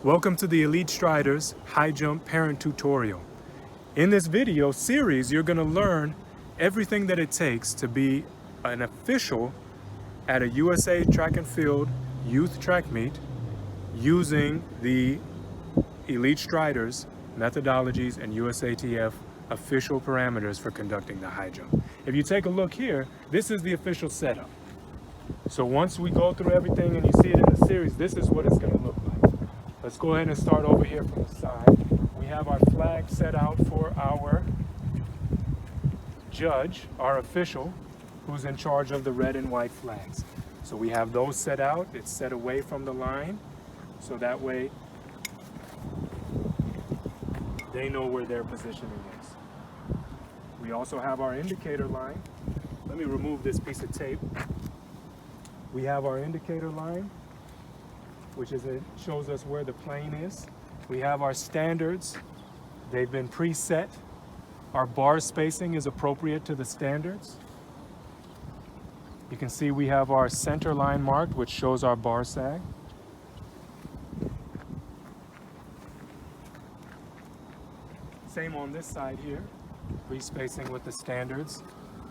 Welcome to the Elite Striders High Jump Parent Tutorial. In this video series, you're going to learn everything that it takes to be an official at a USA Track and Field youth track meet using the Elite Striders methodologies and USATF official parameters for conducting the high jump. If you take a look here, this is the official setup. So once we go through everything and you see it in the series, this is what it's going to look like. Let's go ahead and start over here from the side. We have our flag set out for our judge, our official, who's in charge of the red and white flags. So we have those set out. It's set away from the line, so that way they know where their positioning is. We also have our indicator line. Let me remove this piece of tape. We have our indicator line, which shows us where the plane is. We have our standards. They've been preset. Our bar spacing is appropriate to the standards. You can see we have our center line marked, which shows our bar sag. Same on this side here, pre-spacing with the standards.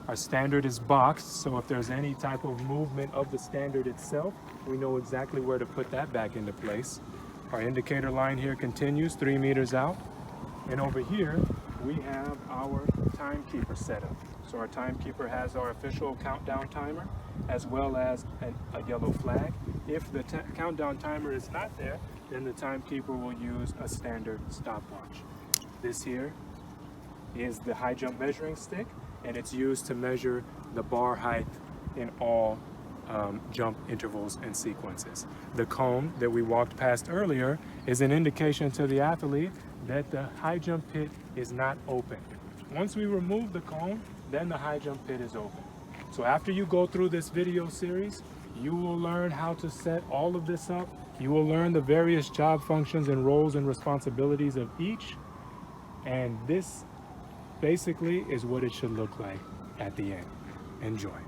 Our standard is boxed, so if there's any type of movement of the standard itself, we know exactly where to put that back into place. Our indicator line here continues 3 meters out. And over here, we have our timekeeper setup. So our timekeeper has our official countdown timer, as well as a yellow flag. If the countdown timer is not there, then the timekeeper will use a standard stopwatch. This here is the high jump measuring stick, and it's used to measure the bar height in all jump intervals and sequences. The cone that we walked past earlier is an indication to the athlete that the high jump pit is not open. Once we remove the cone, then the high jump pit is open. So after you go through this video series, you will learn how to set all of this up. You will learn the various job functions and roles and responsibilities of each. And this basically is what it should look like at the end. Enjoy.